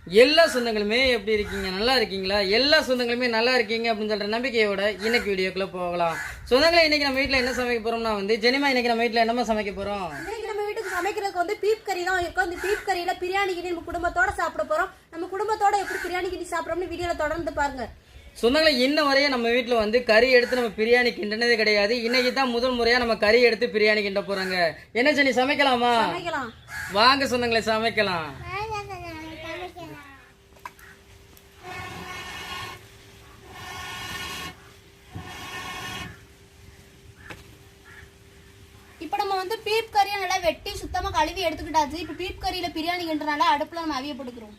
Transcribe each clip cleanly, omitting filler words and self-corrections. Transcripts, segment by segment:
எல்லா சொந்தங்களுமே எப்படி இருக்கீங்க? நல்லா இருக்கீங்களா? எல்லா சொந்தங்களுமே நல்லா இருக்கீங்க அப்படின்னு சொல்ற நம்பிக்கையோட இன்னைக்கு வீடியோக்குள்ள போகலாம். சொந்தங்களே, இன்னைக்கு நம்ம வீட்டில் என்ன சமைக்க போறோம்னா ஜெனிமா, இன்னைக்கு நம்ம வீட்டில் என்னமா சமைக்க போறோம்? இன்னைக்கு நம்ம வீட்டுக்கு சமைக்கிறதுக்கு பீப் கறி தான் இருக்கும். இந்த பீப் கறியில பிரியாணி கிண்டி நம்ம குடும்பத்தோட சாப்பிட போறோம். நம்ம குடும்பத்தோட எப்படி பிரியாணி கிண்டி சாப்பிடுறோம்னு வீடியோல தொடர்ந்து பாருங்க. சொந்தங்களே, இன்ன வரையும் நம்ம வீட்டில் கறி எடுத்து நம்ம பிரியாணி கிண்டினதே கிடையாது. இன்னைக்கு தான் முதல் முறையா நம்ம கறி எடுத்து பிரியாணி கிண்ட போறாங்க. என்ன ஜெனி, சமைக்கலாமா? சமைக்கலாம் வாங்க சொந்தங்களே, சமைக்கலாம். இப்போ நம்ம பீப் கறியை நல்லா வெட்டி சுத்தமா கழுவி எடுத்துக்கிட்டாச்சு. இப்போ பீப் கறியில பிரியாணி கிண்டுறனால அடுப்புல நம்ம அவிய போட்டுக்கிறோம்.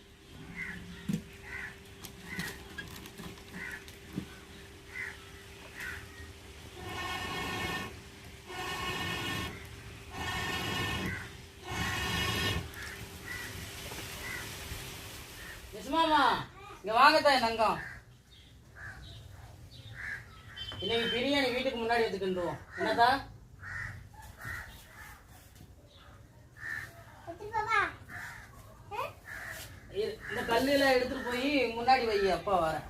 மாமா, இங்க வாங்க தாய் நங்கம். இன்னைக்கு பிரியாணி வீட்டுக்கு முன்னாடி வச்சுக்கின்றோம். என்னதா இந்த கல்லுல எடுத்துட்டு போய் முன்னாடி வை, அப்பா வரேன்.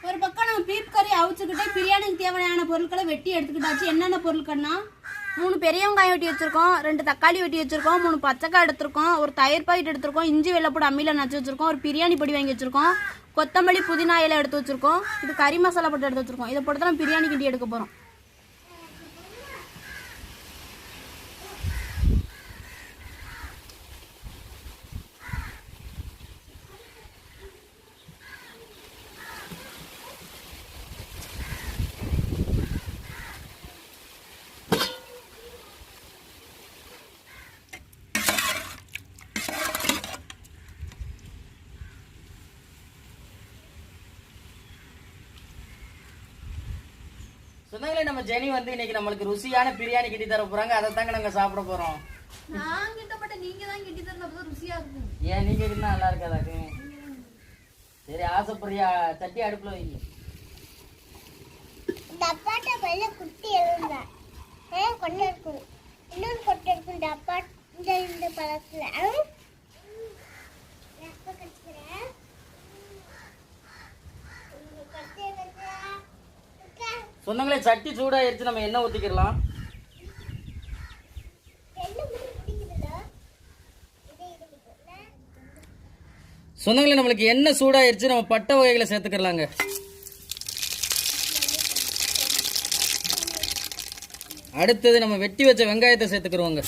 ஒரு பக்கம் நம்ம பீப் கறி அவிச்சுக்கிட்டே பிரியாணிக்கு தேவையான பொருட்களை வெட்டி எடுத்துக்கிட்டாச்சு. என்னென்ன பொருட்கள்னா 3 பெரிய வெங்காயம் வெட்டி வச்சிருக்கோம், 2 தக்காளி வெட்டி வச்சிருக்கோம், 3 பச்சைக்காய் எடுத்திருக்கோம், ஒரு தயிர் பாக்கெட் எடுத்திருக்கோம், இஞ்சி வெள்ளைப்பூடு அம்மியில நச்சு வச்சிருக்கோம், ஒரு பிரியாணி பொடி வாங்கி வச்சிருக்கோம், கொத்தமல்லி புதினா இலை எடுத்து வச்சிருக்கோம், இது கறி மசாலா போட்டு எடுத்து வச்சிருக்கோம். இதை போட்டு தான் பிரியாணி கிண்டி எடுக்க போறோம். சொந்தங்களே, நம்ம ஜெனி இன்னைக்கு நம்மளுக்கு ருசியான பிரியாணி கிண்டி தர போறாங்க. அதை தாங்க நாங்க சாப்பிட போறோம். நான் கிட்டப்பட்ட நீங்க தான் கிண்டி தரணும், ருசியா இருக்கும். ஏன் நீங்க இருந்தா நல்லா இருக்காதாக்கு? சரி, ஆசைப்படுறியா? சட்டி அடுப்புல வை. டப்பாட்ட பையில குட்டி எழுந்தா கொண்டு இருக்கும், இன்னொரு கொட்டை இருக்கும் டப்பா இந்த பழத்துல. சொந்தங்களே, சட்டி சூடாயிருச்சு, நம்ம எண்ணெய் ஊத்திக்கலாம். சொந்தங்களே, நம்மளுக்கு எண்ணெய் சூடாயிருச்சு, நம்ம பட்டை வகைகளை சேர்த்துக்கலாங்க. அடுத்தது நம்ம வெட்டி வச்ச வெங்காயத்தை சேர்த்துக்கிறோங்க.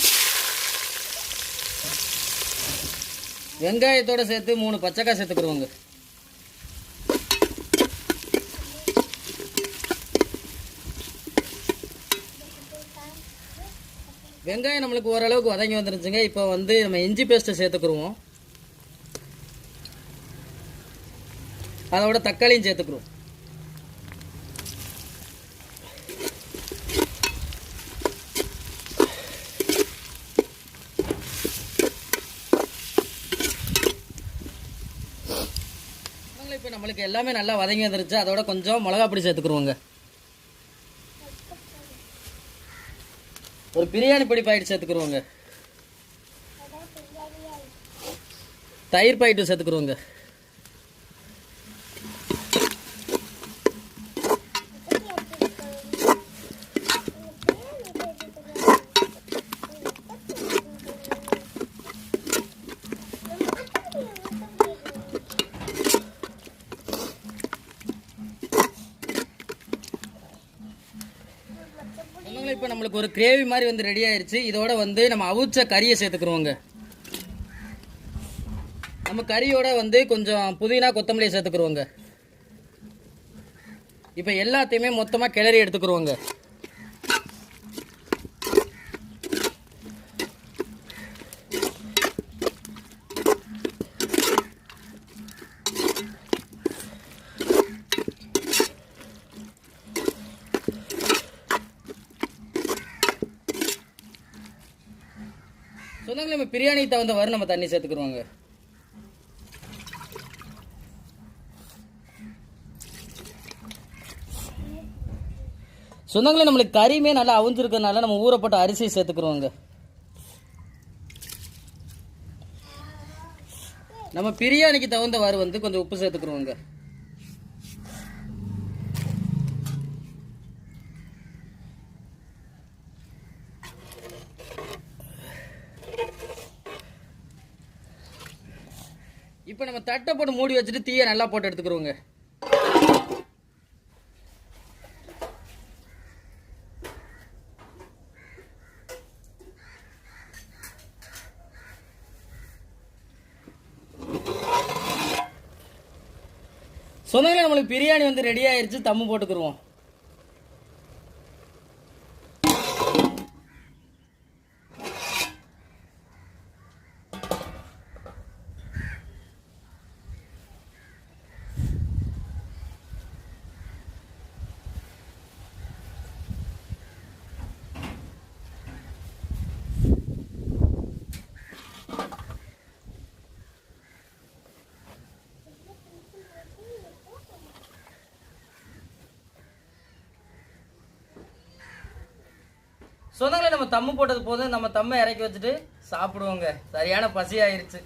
வெங்காயத்தோட சேர்த்து 3 பச்சைக்காய் சேர்த்துக்கிறோங்க. வெங்காயம் நம்மளுக்கு ஓரளவுக்கு வதங்கி வந்துருச்சுங்க. இப்போ நம்ம இஞ்சி பேஸ்ட்டை சேர்த்துக்குருவோம். அதோட தக்காளியும் சேர்த்துக்குருவோம். இப்போ நம்மளுக்கு எல்லாமே நல்லா வதங்கி வந்துருச்சு. அதோட கொஞ்சம் மிளகா பொடி சேர்த்துக்குருவோங்க. ஒரு பிரியாணி பொடி பாக்கெட் சேர்த்துக்குருவோங்க. தயிர் பாக்கெட்டு சேர்த்துக்குருவோங்க. இப்போ நம்மளுக்கு ஒரு கிரேவி மாதிரி ரெடி ஆயிருச்சு. இதோட நம்ம அவிச்ச கறியை சேர்த்துக்குருவோங்க. நம்ம கறியோட கொஞ்சம் புதினா கொத்தமல்லியை சேர்த்துக்குருவோங்க. இப்போ எல்லாத்தையுமே மொத்தமாக கிளறி எடுத்துக்குருவோங்க. சொன்னாங்களே நம்ம பிரியாணிக்கு தகுந்த வரை நம்ம தண்ணி சேர்த்துக்குருவாங்க. சொன்னாங்களே நம்மளுக்கு கறியுமே நல்லா அவிஞ்சிருக்கிறதுனால நம்ம ஊறப்பட்ட அரிசியை சேர்த்துக்குருவாங்க. நம்ம பிரியாணிக்கு தகுந்தவாறு வந்து கொஞ்சம் உப்பு சேர்த்துக்குருவோங்க. இப்போ நம்ம தட்டை போட்டு மூடி வச்சுட்டு தீயை நல்லா போட்டு எடுத்துக்கிறோங்க. சொந்தங்களே நம்மளுக்கு பிரியாணி வந்து ரெடி ஆயிருச்சு. தம்மு போட்டுக்குருவோம். சொந்தங்களே நம்ம தம்மு போட்டது போதும். நம்ம தம்மை இறக்கி வச்சுட்டு சாப்பிடுவோங்க. சரியான பசி ஆயிருச்சு.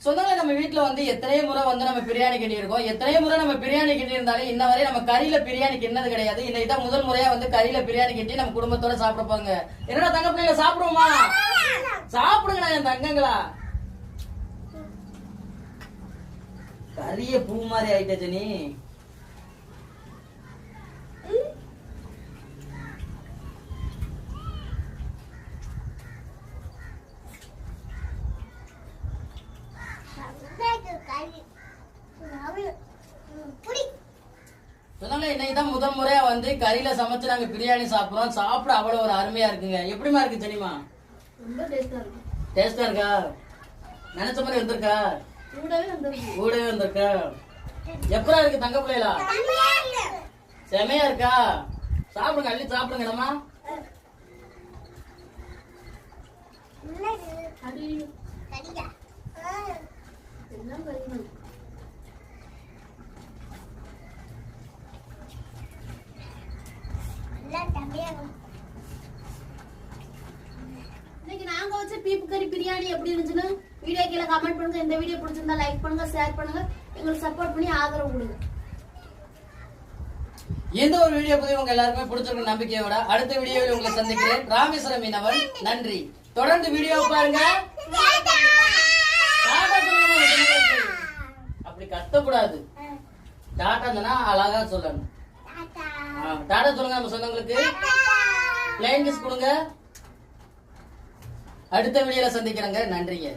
சொந்தங்களே நம்ம வீட்டுல வந்து எத்தனையோ முறை வந்து நம்ம பிரியாணி கிண்டி இருக்கோம். எத்தனையோ முறை நம்ம பிரியாணி கிண்டி இருந்தாலும் இன்ன வரை நம்ம கறியில பிரியாணி கிண்ணது கிடையாது. இன்னைக்கு தான் முதல் முறையா வந்து கறியில பிரியாணி கிண்டி நம்ம குடும்பத்தோட சாப்பிட போங்க. என்னடா தங்க பிள்ளைங்க சாப்பிடுவோமா? சாப்பிடுங்களா என் தங்கங்களா. கறிய பூ மாதிரி ஆயிட்டாச்சு நீ. இன்னைக்குதான் முதல் முறையா வந்து கறியில சமைச்சு நாங்க பிரியாணி சாப்பிடுறோம். சாப்பிட அவ்வளவு ஒரு அருமையா இருக்குங்க. எப்படிமா இருக்கு தெரியுமா? ரொம்ப டேஸ்டா இருக்கு. டேஸ்டா இருக்கா? நினைச்ச மாதிரி வந்திருக்கா? கூடவே வந்திருக்கா? எப்படா இருக்கு தங்க பிள்ளைகளா? செமையா இருக்கா? சாப்பிடுங்க, அள்ளி சாப்பிடுங்க. நம்ம இன்னைக்கு நாங்க வச்ச பீப்பு கறி பிரியாணி எப்படி இருந்துச்சுன்னு வீடியோ கீழே கமெண்ட் பண்ணுங்க. இந்த வீடியோ பிடிச்சிருந்தா லைக் பண்ணுங்க, ஷேர் பண்ணுங்க, எங்களுக்கு சப்போர்ட் பண்ணி ஆதரவு கொடுங்க. எந்த ஒரு வீடியோ பத்தி உங்க எல்லாருக்குமே பிடிச்சிருக்க நம்பிக்கையோட அடுத்த வீடியோவில் உங்களை சந்திக்கிறேன். ராமேஸ்வரம் மீனவன். நன்றி. தொடர்ந்து வீடியோ பாருங்க. அப்படி கத்தக்கூடாது. டாடா சொன்னா அழகா சொல்லணும். டாடா சொல்லுங்க நம்ம சொந்தங்களுக்கு. பிளைன் கிஸ் கொடுங்க. அடுத்த வீடியோல சந்திக்கிறேங்க. நன்றிங்க.